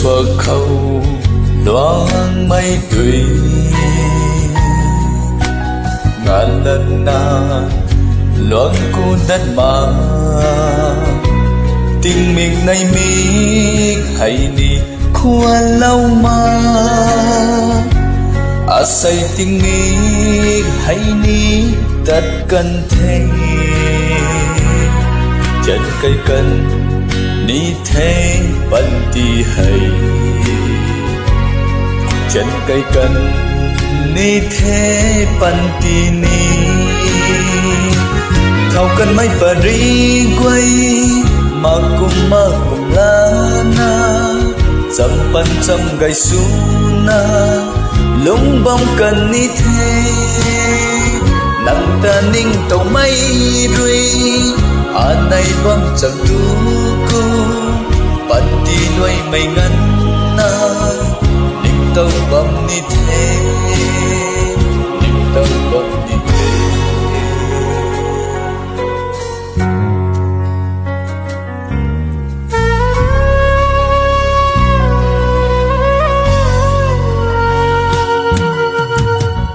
thuở khâu loang mây tùy ngàn lần na loang cô đất mà tình mình nay mi hay ni khua lâu mà say tình mi hay ni tất cần thế chân cây cần ni thế bận tì hay chân cây cần ni thế bận tì ni thâu cần mấy bà ri quay mà cùng la na dầm bận dầm gai su na lung bông cần ni thế nắng ta ninh tàu mây rui này bom chẳng tu cô bạn đi nuôi mây ngắn na ninh tàu bom ni thế ninh tàu bom ni thế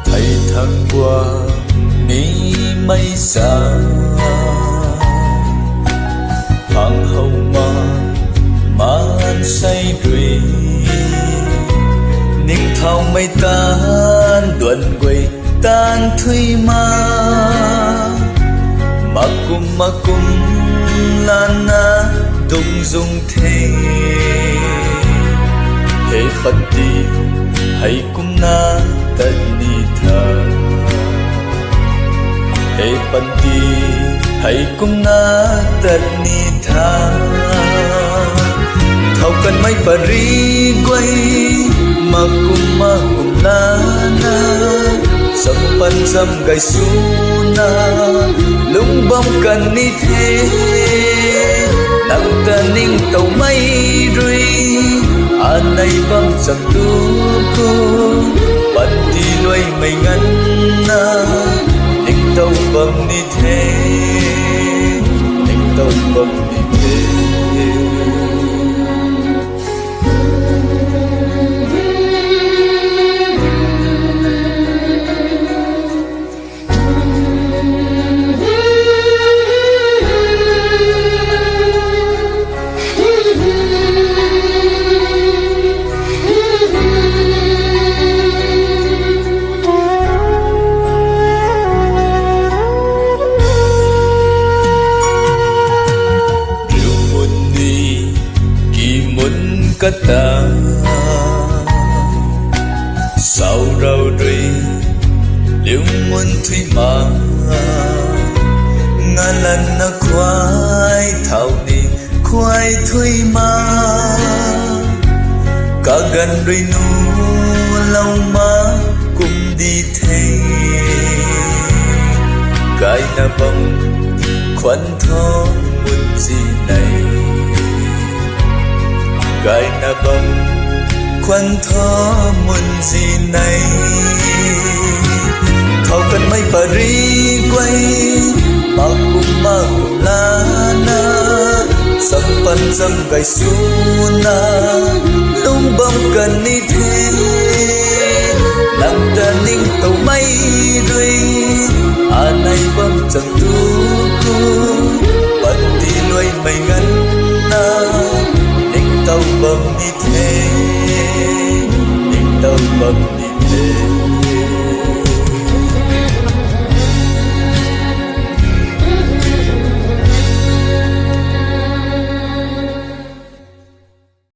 thầy thăng qua ni mây xa hàng hậu man say rùi ninh thao mây tan đoạn quay tan thuy mà cùng lan na tung dung thế hệ phật đi hay cùng na tất ni thờ hệ phật đi hãy cùng na tất ni tha thâu cần mấy bà ri quay mà cùng la na dầm bận dầm gai su na lung bông cần ni thế nắng ta ninh tàu mây rui này bom dầm tu cô bận đi nuôi mây ngắn na ninh tàu bom ni thế ninh tàu bom ni thế ta sao rau rui liễu muôn thủy mà ngàn lần nó khoai thảo ni khoai thủy mà cả gần rui nu lâu mà cùng đi thế cái na bông khoan thó muôn gì này gai na bông khoan thó muôn gì này thâu cần mấy bà ri quay mà cùng la na dầm bận dầm gai su na lung bông cần ni thế nắng ta ninh tàu mây rui này bông chẳng tu cô bận đi nuôi mây ngắn na tàu bầm đi thế ninh tàu bầm đi thế